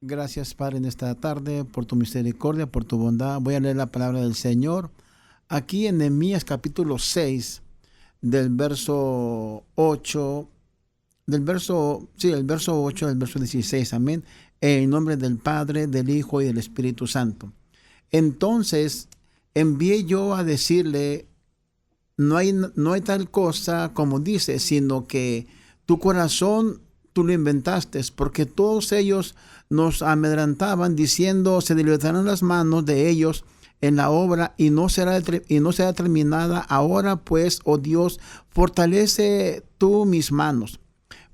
Gracias, Padre, en esta tarde por tu misericordia, por tu bondad. Voy a leer la palabra del Señor aquí en Nehemías capítulo 6, del verso 8, el verso 8 del verso 16. Amén. En nombre del Padre, del Hijo y del Espíritu Santo. Entonces envié yo a decirle: no hay tal cosa como dice, sino que tu corazón tú lo inventaste, porque todos ellos nos amedrentaban diciendo: se debilitarán las manos de ellos en la obra y no será terminada. Ahora pues, oh Dios, fortalece tú mis manos.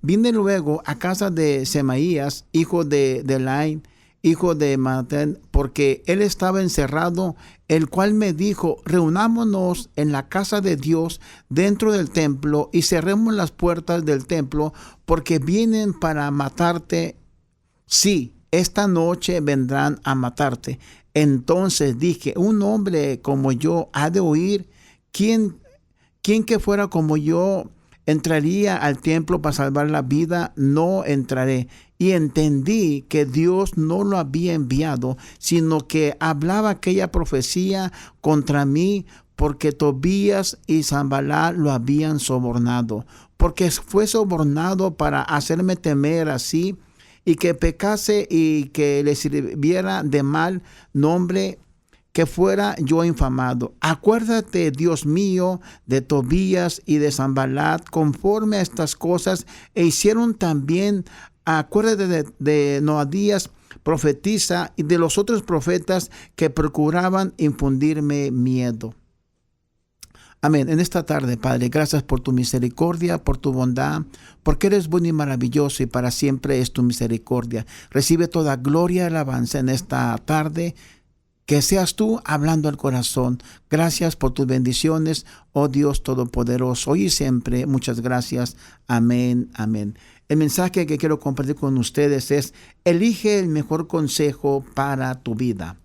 Vine luego a casa de Semaías, hijo de Delain, hijo de Matén, porque él estaba encerrado, el cual me dijo: reunámonos en la casa de Dios dentro del templo y cerremos las puertas del templo, porque vienen para matarte. Sí, esta noche vendrán a matarte. Entonces dije: un hombre como yo ha de oír. ¿Quién que fuera como yo entraría al templo para salvar la vida? No entraré. Y entendí que Dios no lo había enviado, sino que hablaba aquella profecía contra mí, porque Tobías y Sanballat lo habían sobornado, porque fue sobornado para hacerme temer así, y que pecase y que le sirviera de mal nombre, que fuera yo infamado. Acuérdate, Dios mío, de Tobías y de Sanballat conforme a estas cosas, e hicieron también. Acuérdate de Noadías, profetiza, y de los otros profetas que procuraban infundirme miedo. Amén. En esta tarde, Padre, gracias por tu misericordia, por tu bondad, porque eres bueno y maravilloso, y para siempre es tu misericordia. Recibe toda gloria y alabanza en esta tarde. Que seas tú hablando al corazón. Gracias por tus bendiciones, oh Dios Todopoderoso, hoy y siempre. Muchas gracias. Amén, amén. El mensaje que quiero compartir con ustedes es: elige el mejor consejo para tu vida.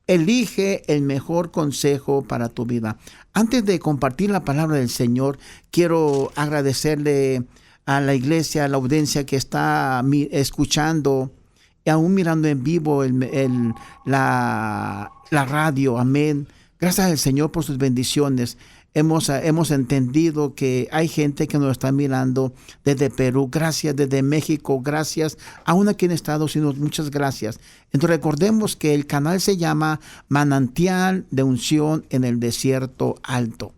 Elige el mejor consejo para tu vida. Antes de compartir la palabra del Señor, quiero agradecerle a la iglesia, a la audiencia que está escuchando y aún mirando en vivo la radio. Amén. Gracias al Señor por sus bendiciones. Hemos entendido que hay gente que nos está mirando desde Perú, gracias, desde México, gracias, aún aquí en Estados Unidos, muchas gracias. Entonces recordemos que el canal se llama Manantial de Unción en el Desierto Alto.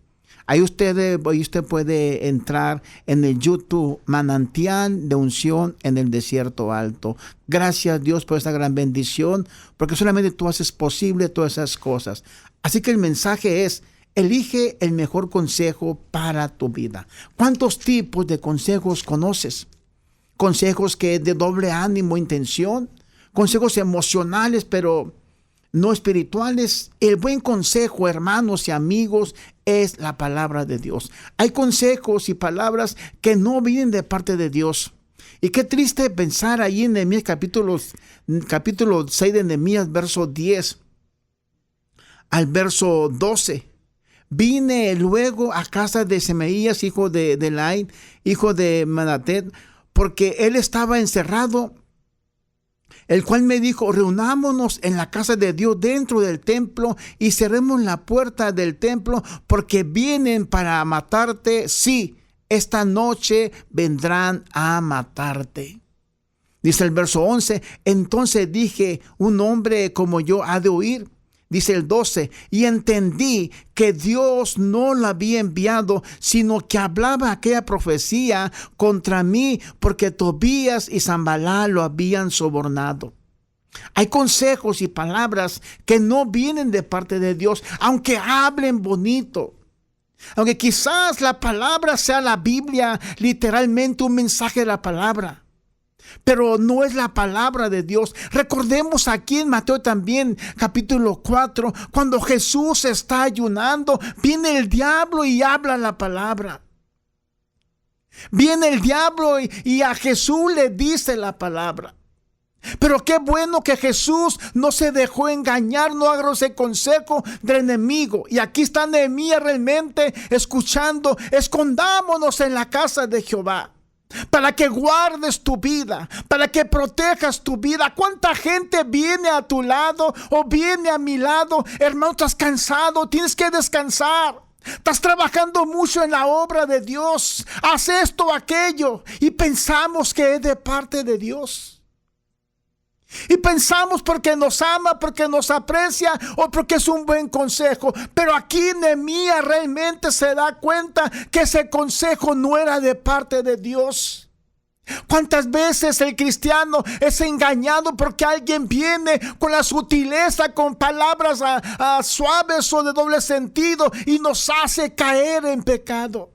Ahí usted puede entrar en el YouTube, Manantial de Unción en el Desierto Alto. Gracias, Dios, por esta gran bendición, porque solamente tú haces posible todas esas cosas. Así que el mensaje es: elige el mejor consejo para tu vida. ¿Cuántos tipos de consejos conoces? Consejos que de doble ánimo, intención, consejos emocionales, pero no espirituales. El buen consejo, hermanos y amigos, es la palabra de Dios. Hay consejos y palabras que no vienen de parte de Dios. Y qué triste pensar ahí en Nehemías capítulo 6 de Nehemías, verso 10 al verso 12. Vine luego a casa de Semaías, hijo de Delain, hijo de Manatet, porque él estaba encerrado, el cual me dijo: reunámonos en la casa de Dios dentro del templo y cerremos la puerta del templo, porque vienen para matarte. Sí, esta noche vendrán a matarte. Dice el verso 11, entonces dije: un hombre como yo ha de oír. Dice el 12, y entendí que Dios no lo había enviado, sino que hablaba aquella profecía contra mí, porque Tobías y Sanballat lo habían sobornado. Hay consejos y palabras que no vienen de parte de Dios, aunque hablen bonito. Aunque quizás la palabra sea la Biblia, literalmente un mensaje de la palabra, pero no es la palabra de Dios. Recordemos aquí en Mateo también, capítulo 4, cuando Jesús está ayunando, viene el diablo y habla la palabra. Viene el diablo y a Jesús le dice la palabra. Pero qué bueno que Jesús no se dejó engañar, no agarró ese consejo del enemigo. Y aquí está Nehemías realmente escuchando: escondámonos en la casa de Jehová. para que guardes tu vida, para que protejas tu vida. ¿Cuánta gente viene a tu lado o viene a mi lado? Hermano, estás cansado, tienes que descansar. Estás trabajando mucho en la obra de Dios. Haz esto o aquello y pensamos que es de parte de Dios. Y pensamos porque nos ama, porque nos aprecia o porque es un buen consejo. Pero aquí Nehemías realmente se da cuenta que ese consejo no era de parte de Dios. ¿Cuántas veces el cristiano es engañado porque alguien viene con la sutileza, con palabras suaves o de doble sentido y nos hace caer en pecado?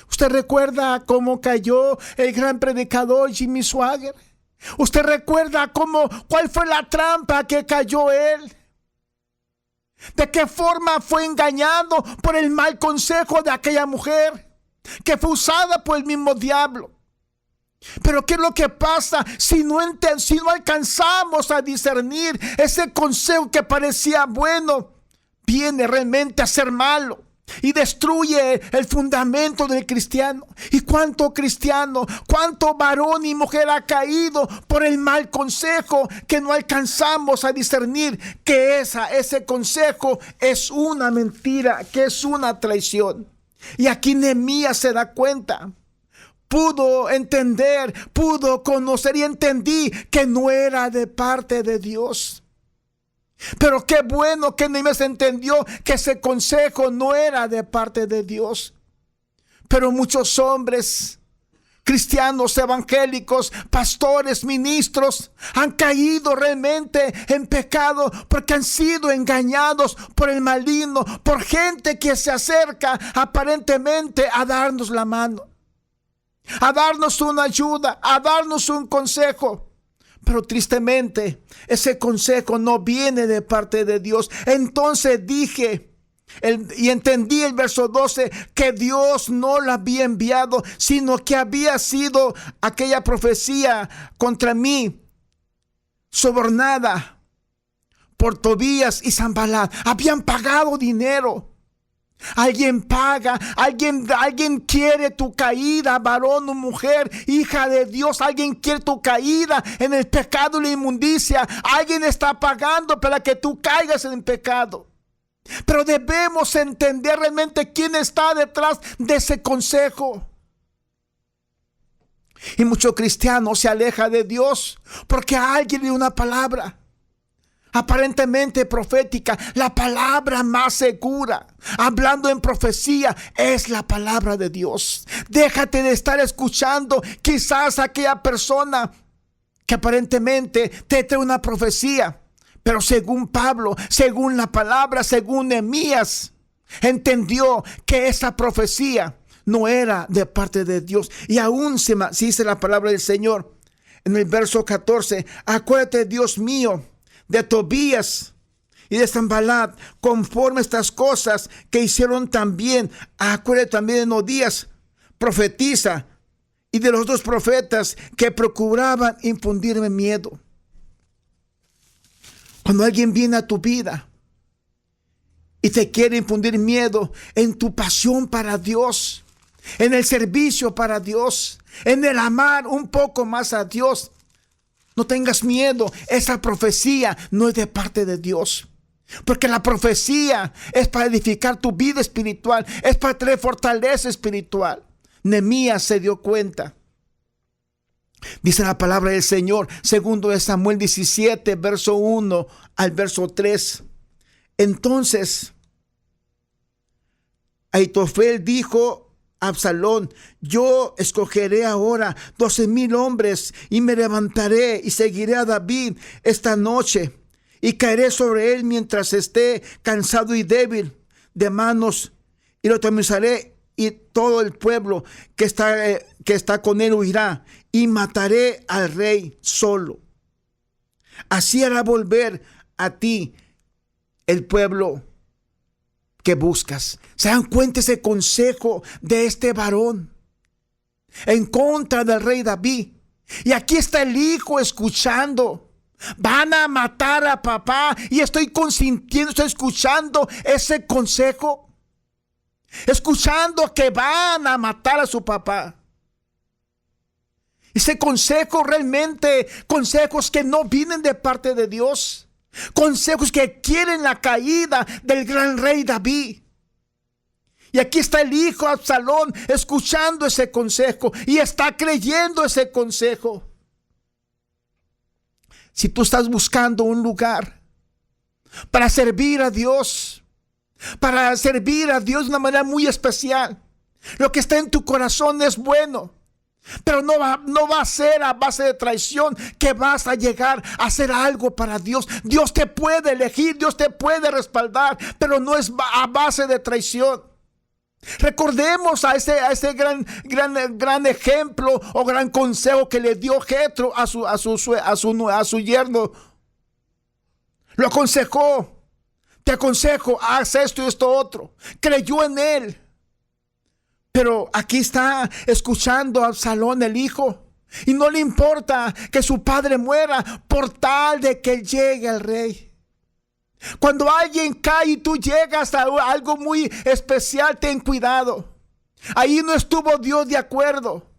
¿Usted recuerda cómo cayó el gran predicador Jimmy Swaggart? ¿Usted recuerda cuál fue la trampa que cayó él? ¿De qué forma fue engañado por el mal consejo de aquella mujer que fue usada por el mismo diablo? Pero ¿qué es lo que pasa si no alcanzamos a discernir ese consejo que parecía bueno? Viene realmente a ser malo y destruye el fundamento del cristiano. ¿Y cuánto cristiano, cuánto varón y mujer ha caído por el mal consejo que no alcanzamos a discernir que ese consejo es una mentira, que es una traición? Y aquí Nehemías se da cuenta. Pudo entender, pudo conocer y entendí que no era de parte de Dios. Pero qué bueno que Nehemías entendió que ese consejo no era de parte de Dios. Pero muchos hombres, cristianos, evangélicos, pastores, ministros, han caído realmente en pecado porque han sido engañados por el maligno, por gente que se acerca aparentemente a darnos la mano, a darnos una ayuda, a darnos un consejo. Pero tristemente ese consejo no viene de parte de Dios. Entonces dije y entendí el verso 12 que Dios no lo había enviado, sino que había sido aquella profecía contra mí sobornada por Tobías y Sanballat. Habían pagado dinero. Alguien paga, alguien quiere tu caída, varón o mujer, hija de Dios. Alguien quiere tu caída en el pecado y la inmundicia. Alguien está pagando para que tú caigas en el pecado. Pero debemos entender realmente quién está detrás de ese consejo. Y muchos cristianos se alejan de Dios porque alguien le dio una palabra aparentemente profética, la palabra más segura, hablando en profecía, es la palabra de Dios. Déjate de estar escuchando quizás aquella persona que aparentemente te trae una profecía, pero según Pablo, según la palabra, según Nehemías, entendió que esa profecía no era de parte de Dios. Y aún se dice la palabra del Señor en el verso 14: acuérdate, Dios mío, de Tobías y de Sanballat, conforme estas cosas que hicieron también. Acuérdate también de Nodías, profetiza, y de los dos profetas que procuraban infundirme miedo. Cuando alguien viene a tu vida y te quiere infundir miedo en tu pasión para Dios, en el servicio para Dios, en el amar un poco más a Dios, no tengas miedo. Esa profecía no es de parte de Dios. Porque la profecía es para edificar tu vida espiritual, es para traer fortaleza espiritual. Nehemías se dio cuenta. Dice la palabra del Señor, segundo de Samuel 17, verso 1 al verso 3. Entonces Ahitofel dijo a Absalón: yo escogeré ahora 12,000 hombres y me levantaré y seguiré a David esta noche y caeré sobre él mientras esté cansado y débil de manos, y lo atemorizaré, y todo el pueblo que está con él huirá, y mataré al rey solo. Así hará volver a ti el pueblo que buscas. ¿Se dan cuenta ese consejo de este varón en contra del rey David? Y aquí está el hijo escuchando. Van a matar a papá y estoy consintiendo, estoy escuchando ese consejo, escuchando que van a matar a su papá. Ese consejo realmente, consejos que no vienen de parte de Dios. Consejos que quieren la caída del gran rey David. Y aquí está el hijo Absalón escuchando ese consejo y está creyendo ese consejo. Si tú estás buscando un lugar para servir a Dios, de una manera muy especial, lo que está en tu corazón es bueno. Pero no va a ser a base de traición que vas a llegar a hacer algo para Dios. Dios te puede elegir, Dios te puede respaldar, pero no es a base de traición. Recordemos a ese gran ejemplo o gran consejo que le dio Jetro a su yerno. Lo aconsejó. Te aconsejo, haz esto y esto otro. Creyó en él. Pero aquí está escuchando a Absalón, el hijo, y no le importa que su padre muera por tal de que llegue el rey. Cuando alguien cae y tú llegas a algo muy especial, ten cuidado. Ahí no estuvo Dios de acuerdo.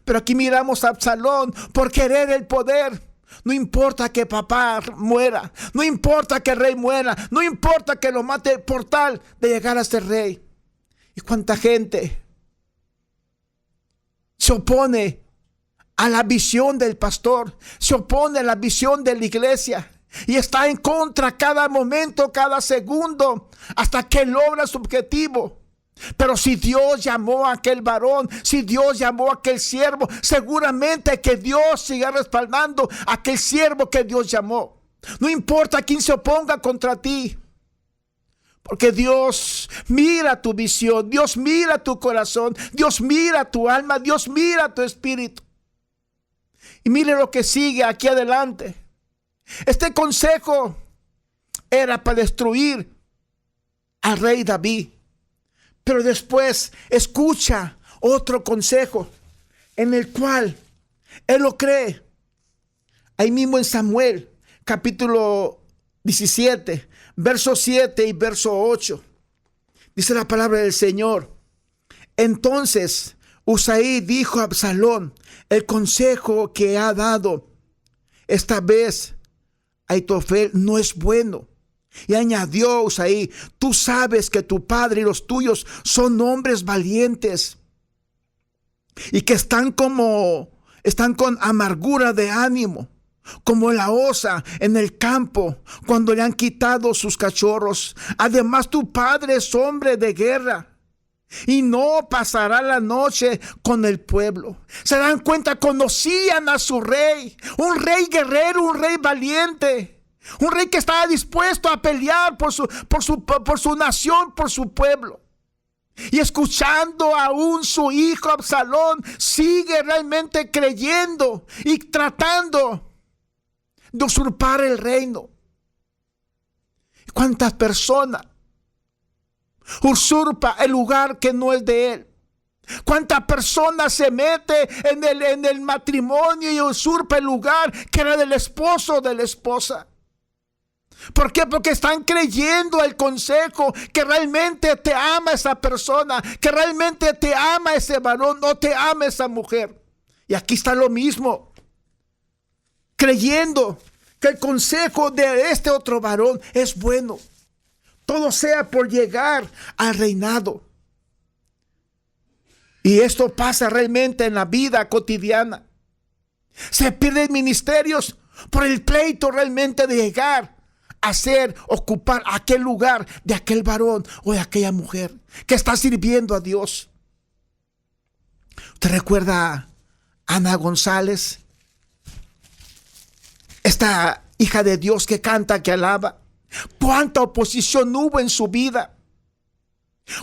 Pero aquí miramos a Absalón por querer el poder. No importa que papá muera, no importa que el rey muera, no importa que lo mate por tal de llegar a ser rey. ¿Y cuánta gente se opone a la visión del pastor? Se opone a la visión de la iglesia y está en contra cada momento, cada segundo, hasta que logra su objetivo. Pero si Dios llamó a aquel varón, si Dios llamó a aquel siervo, seguramente que Dios siga respaldando a aquel siervo que Dios llamó. No importa quién se oponga contra ti. Porque Dios mira tu visión, Dios mira tu corazón, Dios mira tu alma, Dios mira tu espíritu. Y mire lo que sigue aquí adelante. Este consejo era para destruir al rey David. Pero después escucha otro consejo en el cual él lo cree. Ahí mismo en Samuel, capítulo 17. Verso 7 y verso 8. Dice la palabra del Señor. Entonces Usaí dijo a Absalón: el consejo que ha dado esta vez Aitofel no es bueno. Y añadió Usaí: tú sabes que tu padre y los tuyos son hombres valientes y que están con amargura de ánimo, como la osa en el campo cuando le han quitado sus cachorros. Además, tu padre es hombre de guerra y no pasará la noche con el pueblo. Se dan cuenta, conocían a su rey, un rey guerrero, un rey valiente, un rey que estaba dispuesto a pelear por su nación, por su pueblo. Y escuchando aún su hijo Absalón, sigue realmente creyendo y tratando de usurpar el reino. ¿Cuántas personas usurpa el lugar que no es de él? ¿Cuántas personas se mete en el matrimonio y usurpa el lugar que era del esposo o de la esposa? ¿Por qué? Porque están creyendo el consejo que realmente te ama esa persona, que realmente te ama ese varón o te ama esa mujer. Y aquí está lo mismo. Creyendo que el consejo de este otro varón es bueno. Todo sea por llegar al reinado. Y esto pasa realmente en la vida cotidiana. Se pierden ministerios por el pleito realmente de llegar a ocupar aquel lugar de aquel varón o de aquella mujer que está sirviendo a Dios. ¿Usted recuerda a Ana González? Esta hija de Dios que canta, que alaba. ¿Cuánta oposición hubo en su vida?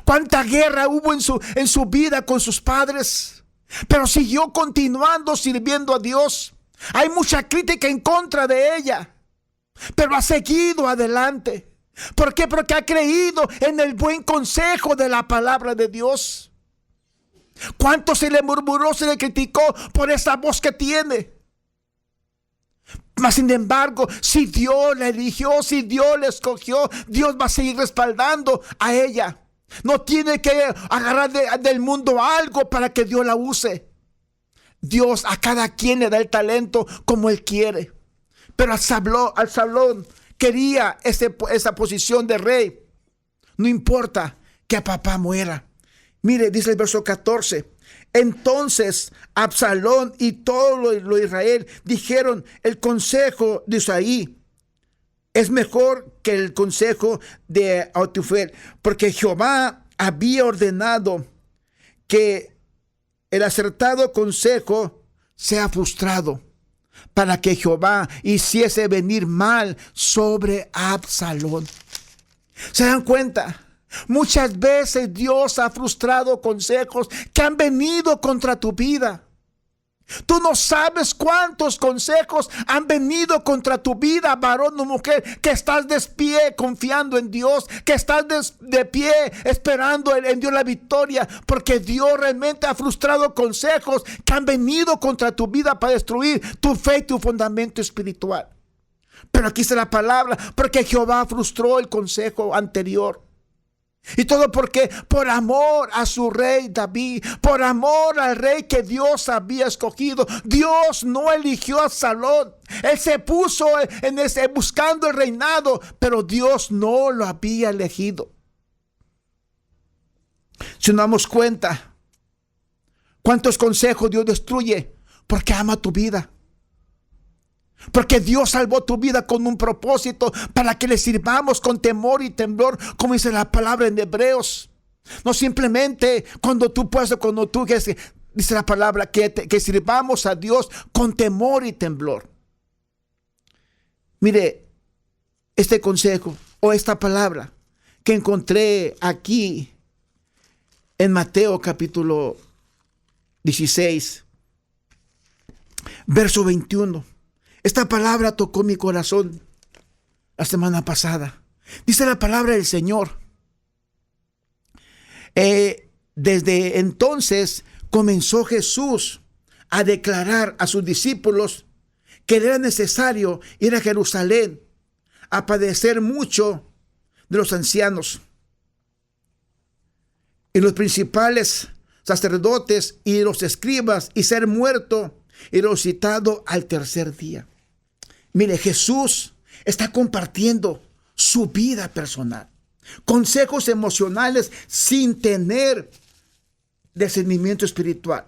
¿Cuánta guerra hubo en su vida con sus padres? Pero siguió continuando sirviendo a Dios. Hay mucha crítica en contra de ella, pero ha seguido adelante. ¿Por qué? Porque ha creído en el buen consejo de la palabra de Dios. ¿Cuánto se le murmuró, se le criticó por esa voz que tiene? Mas sin embargo, si Dios la eligió, si Dios la escogió, Dios va a seguir respaldando a ella. No tiene que agarrar del mundo algo para que Dios la use. Dios a cada quien le da el talento como Él quiere. Pero Absalón quería esa posición de rey. No importa que a papá muera. Mire, dice el verso 14. Entonces Absalón y todo lo de Israel dijeron: el consejo de Isaí es mejor que el consejo de Ahitofel, porque Jehová había ordenado que el acertado consejo sea frustrado, para que Jehová hiciese venir mal sobre Absalón. ¿Se dan cuenta? Muchas veces Dios ha frustrado consejos que han venido contra tu vida. Tú no sabes cuántos consejos han venido contra tu vida, varón o mujer, que estás de pie confiando en Dios, que estás de pie esperando en Dios la victoria, porque Dios realmente ha frustrado consejos que han venido contra tu vida para destruir tu fe y tu fundamento espiritual. Pero aquí está la palabra: porque Jehová frustró el consejo anterior. Y todo porque por amor a su rey David, por amor al rey que Dios había escogido. Dios no eligió a Absalón. Él se puso buscando el reinado, pero Dios no lo había elegido. Si nos damos cuenta, ¿cuántos consejos Dios destruye? Porque ama tu vida. Porque Dios salvó tu vida con un propósito, para que le sirvamos con temor y temblor, como dice la palabra en Hebreos. No simplemente cuando tú dice la palabra que sirvamos a Dios con temor y temblor. Mire, este consejo o esta palabra que encontré aquí en Mateo capítulo 16, verso 21. Esta palabra tocó mi corazón la semana pasada. Dice la palabra del Señor: desde entonces comenzó Jesús a declarar a sus discípulos que era necesario ir a Jerusalén a padecer mucho de los ancianos y los principales sacerdotes y los escribas, y ser muerto y resucitado al tercer día. Mire, Jesús está compartiendo su vida personal, consejos emocionales sin tener discernimiento espiritual.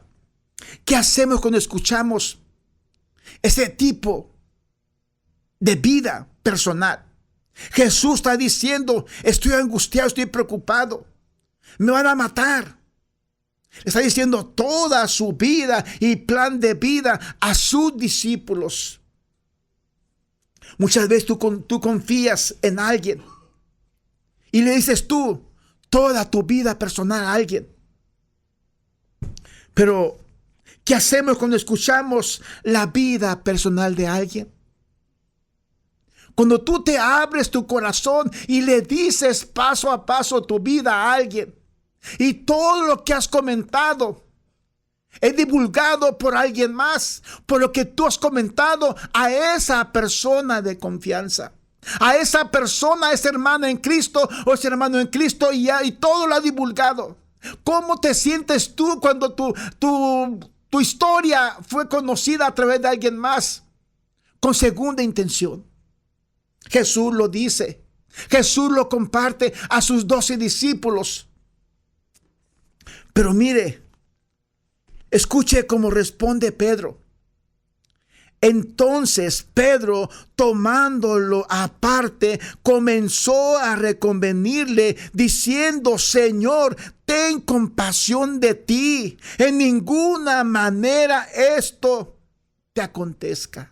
¿Qué hacemos cuando escuchamos ese tipo de vida personal? Jesús está diciendo: estoy angustiado, estoy preocupado, me van a matar. Está diciendo toda su vida y plan de vida a sus discípulos. Muchas veces tú confías en alguien y le dices tú toda tu vida personal a alguien. Pero ¿qué hacemos cuando escuchamos la vida personal de alguien? Cuando tú te abres tu corazón y le dices paso a paso tu vida a alguien, y todo lo que has comentado es divulgado por alguien más, por lo que tú has comentado a esa persona de confianza, a esa persona, esa hermana en Cristo o ese hermano en Cristo, y todo lo ha divulgado. ¿Cómo te sientes tú cuando tu historia fue conocida a través de alguien más con segunda intención? Jesús lo dice, Jesús lo comparte a sus 12 discípulos. Pero mire, escuche cómo responde Pedro. Entonces Pedro, tomándolo aparte, comenzó a reconvenirle, diciendo: Señor, ten compasión de ti. En ninguna manera esto te acontezca.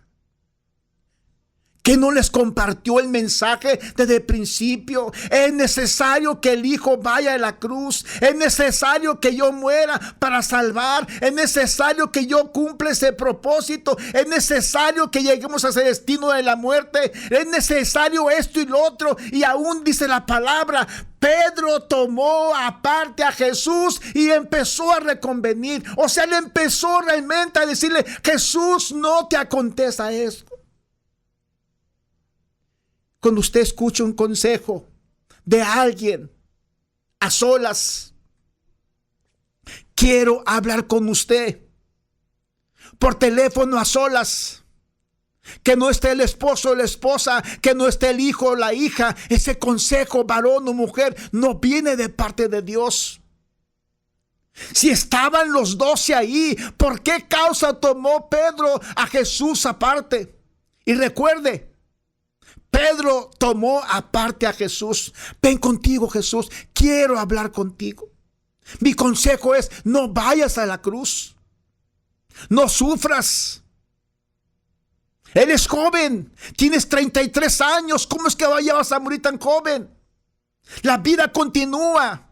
¿Que no les compartió el mensaje desde el principio? Es necesario que el Hijo vaya a la cruz. Es necesario que yo muera para salvar. Es necesario que yo cumpla ese propósito. Es necesario que lleguemos a ese destino de la muerte. Es necesario esto y lo otro. Y aún dice la palabra: Pedro tomó aparte a Jesús y empezó a reconvenir. O sea, le empezó realmente a decirle: Jesús, no te acontezca esto. Cuando usted escucha un consejo de alguien a solas, quiero hablar con usted. por teléfono a solas. Que no esté el esposo o la esposa, que no esté el hijo o la hija. Ese consejo, varón o mujer, no viene de parte de Dios. Si estaban los 12 ahí, ¿por qué causa tomó Pedro a Jesús aparte? Y recuerde, Pedro tomó aparte a Jesús. Ven contigo, Jesús, quiero hablar contigo. Mi consejo es, no vayas a la cruz. No sufras. Eres joven, tienes 33 años. ¿Cómo es que vas a morir tan joven? La vida continúa.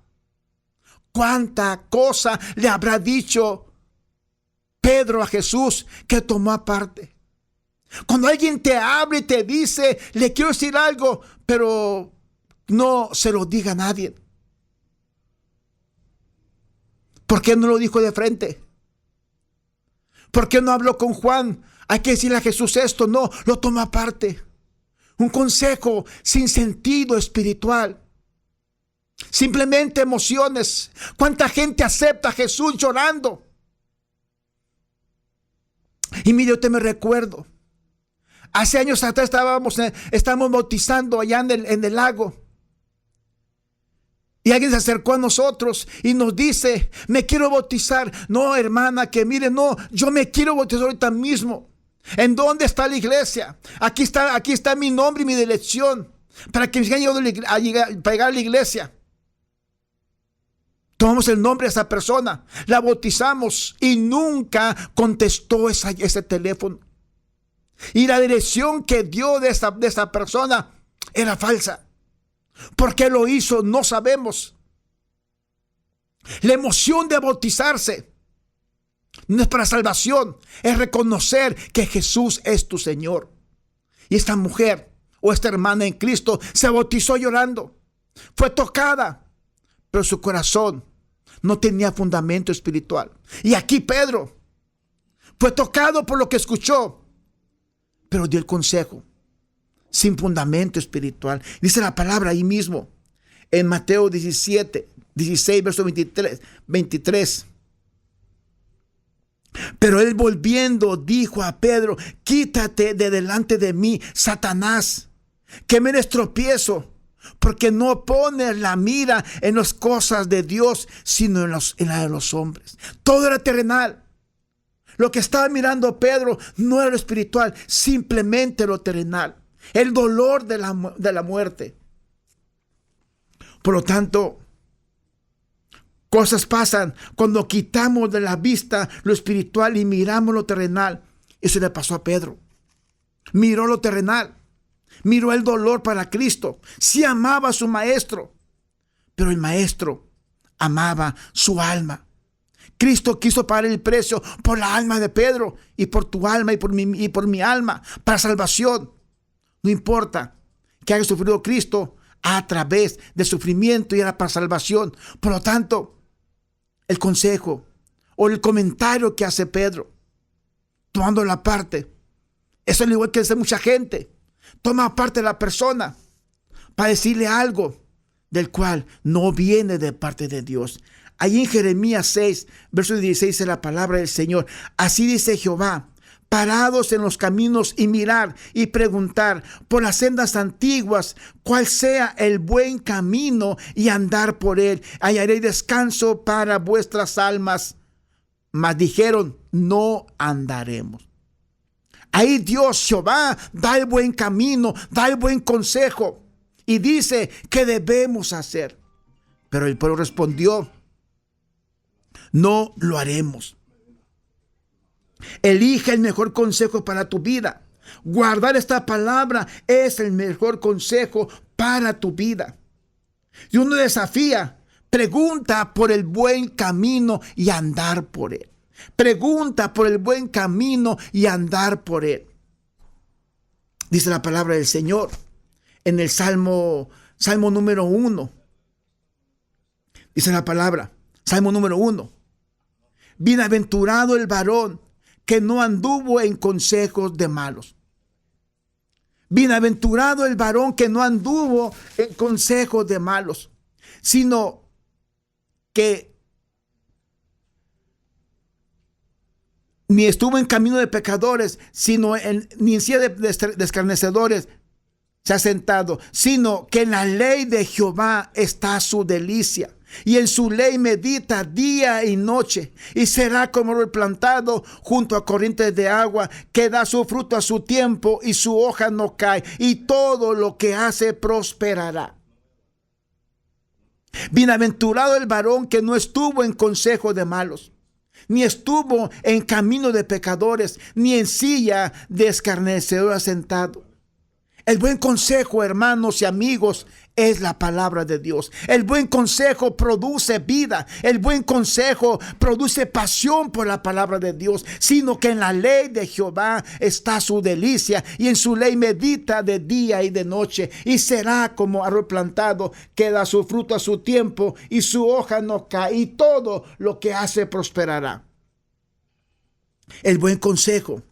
¿Cuánta cosa le habrá dicho Pedro a Jesús que tomó aparte? Cuando alguien te habla y te dice, le quiero decir algo, pero no se lo diga a nadie. ¿Por qué no lo dijo de frente? ¿Por qué no habló con Juan? Hay que decirle a Jesús esto. No, lo tomó aparte. Un consejo sin sentido espiritual. Simplemente emociones. ¿Cuánta gente acepta a Jesús llorando? Y mire, yo te me recuerdo. Hace años atrás estábamos bautizando allá en el lago. Y alguien se acercó a nosotros y nos dice, me quiero bautizar. No, hermana, que mire, no, yo me quiero bautizar ahorita mismo. ¿En dónde está la iglesia? Aquí está mi nombre y mi dirección para que me sigan llegando a llegar a la iglesia. Tomamos el nombre de esa persona, la bautizamos y nunca contestó ese teléfono. Y la dirección que dio de esa persona era falsa. ¿Por qué lo hizo? No sabemos. La emoción de bautizarse no es para salvación, es reconocer que Jesús es tu Señor. Y esta mujer o esta hermana en Cristo se bautizó llorando. Fue tocada, pero su corazón no tenía fundamento espiritual. Y aquí Pedro fue tocado por lo que escuchó, pero dio el consejo sin fundamento espiritual. Dice la palabra ahí mismo, en Mateo 16, verso 23. Pero él volviendo dijo a Pedro, quítate de delante de mí, Satanás, que me eres tropiezo, porque no pones la mira en las cosas de Dios, sino en la de los hombres. Todo era terrenal. Lo que estaba mirando Pedro no era lo espiritual, simplemente lo terrenal. El dolor de la muerte. Por lo tanto, cosas pasan cuando quitamos de la vista lo espiritual y miramos lo terrenal. Eso le pasó a Pedro. Miró lo terrenal. Miró el dolor para Cristo. Sí amaba a su maestro, pero el maestro amaba su alma. Cristo quiso pagar el precio por la alma de Pedro y por tu alma y por mi alma para salvación. No importa que haya sufrido Cristo a través del sufrimiento y era para salvación. Por lo tanto, el consejo o el comentario que hace Pedro, tomando la parte, eso es lo igual que hace mucha gente. Toma parte de la persona para decirle algo del cual no viene de parte de Dios. Ahí en Jeremías 6, verso 16 es la palabra del Señor. Así dice Jehová: parados en los caminos y mirar y preguntar por las sendas antiguas cuál sea el buen camino y andar por él. Hallaré descanso para vuestras almas. Mas dijeron, no andaremos. Ahí Dios, Jehová, da el buen camino, da el buen consejo y dice qué debemos hacer. Pero el pueblo respondió, no lo haremos. Elige el mejor consejo para tu vida. Guardar esta palabra es el mejor consejo para tu vida. Y uno desafía, pregunta por el buen camino y andar por él. Pregunta por el buen camino y andar por él. Dice la palabra del Señor en el Salmo número 1. Dice la palabra, Salmo número 1. Bienaventurado el varón que no anduvo en consejos de malos. Bienaventurado el varón que no anduvo en consejos de malos, sino que ni estuvo en camino de pecadores, ni en silla de escarnecedores se ha sentado, sino que en la ley de Jehová está su delicia, y en su ley medita día y noche, y será como árbol plantado junto a corrientes de agua, que da su fruto a su tiempo, y su hoja no cae, y todo lo que hace prosperará. Bienaventurado el varón que no estuvo en consejo de malos, ni estuvo en camino de pecadores, ni en silla de escarnecedores sentado. El buen consejo, hermanos y amigos, es la palabra de Dios. El buen consejo produce vida. El buen consejo produce pasión por la palabra de Dios. Sino que en la ley de Jehová está su delicia, y en su ley medita de día y de noche. Y será como árbol plantado, que da su fruto a su tiempo, y su hoja no cae, y todo lo que hace prosperará. El buen consejo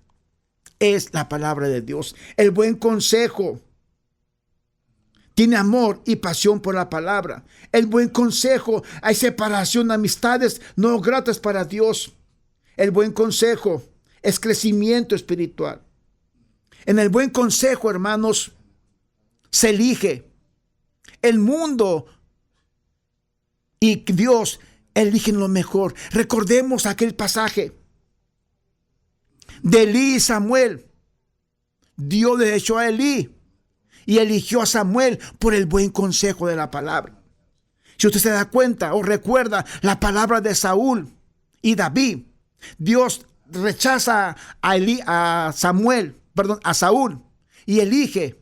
es la palabra de Dios. El buen consejo tiene amor y pasión por la palabra. El buen consejo, hay separación de amistades no gratas para Dios. El buen consejo es crecimiento espiritual. En el buen consejo, hermanos, se elige. El mundo y Dios eligen lo mejor. Recordemos aquel pasaje de Elí y Samuel. Dios desechó a Elí y eligió a Samuel por el buen consejo de la palabra. Si usted se da cuenta o recuerda la palabra de Saúl y David, Dios rechaza a Saúl, y elige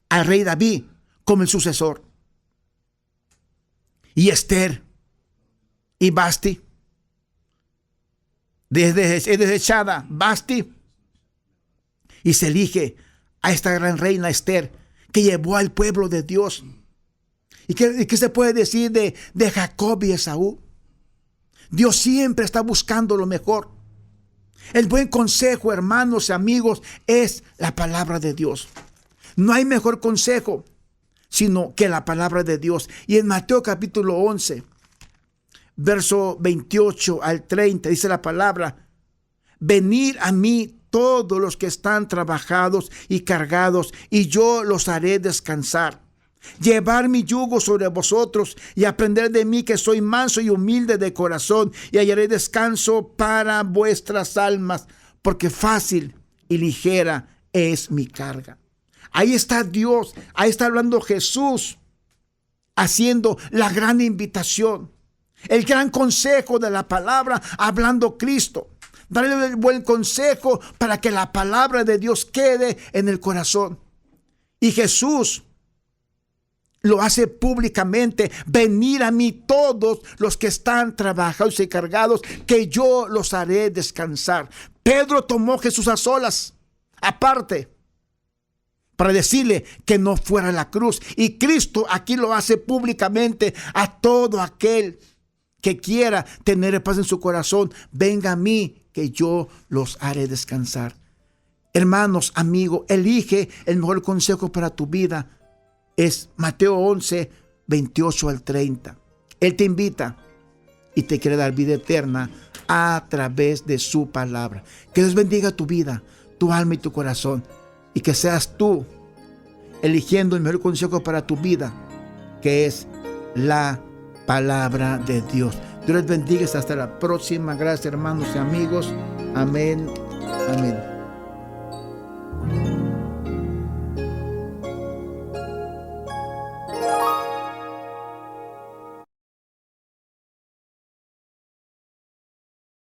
al rey David como el sucesor. Y Esther y Basti, es desechada Basti, y se elige a esta gran reina Esther, que llevó al pueblo de Dios. ¿Y qué se puede decir de Jacob y Esaú? Dios siempre está buscando lo mejor. El buen consejo, hermanos y amigos, es la palabra de Dios. No hay mejor consejo sino que la palabra de Dios. Y en Mateo capítulo 11, verso 28 al 30, dice la palabra: venid a mí todos los que están trabajados y cargados, y yo los haré descansar. Llevar mi yugo sobre vosotros y aprender de mí, que soy manso y humilde de corazón, y hallaré descanso para vuestras almas, porque fácil y ligera es mi carga. Ahí está Dios, ahí está hablando Jesús, haciendo la gran invitación, el gran consejo de la palabra, hablando Cristo. Darle el buen consejo para que la palabra de Dios quede en el corazón. Y Jesús lo hace públicamente: venid a mí todos los que están trabajados y cargados, que yo los haré descansar. Pedro tomó a Jesús a solas, aparte, para decirle que no fuera a la cruz. Y Cristo aquí lo hace públicamente a todo aquel que quiera tener paz en su corazón: venga a mí, que yo los haré descansar. Hermanos, amigos, elige el mejor consejo para tu vida. Es Mateo 11, 28 al 30. Él te invita y te quiere dar vida eterna a través de su palabra. Que Dios bendiga tu vida, tu alma y tu corazón, y que seas tú eligiendo el mejor consejo para tu vida, que es la palabra de Dios. Dios les bendiga. Hasta la próxima. Gracias, hermanos y amigos. Amén. Amén.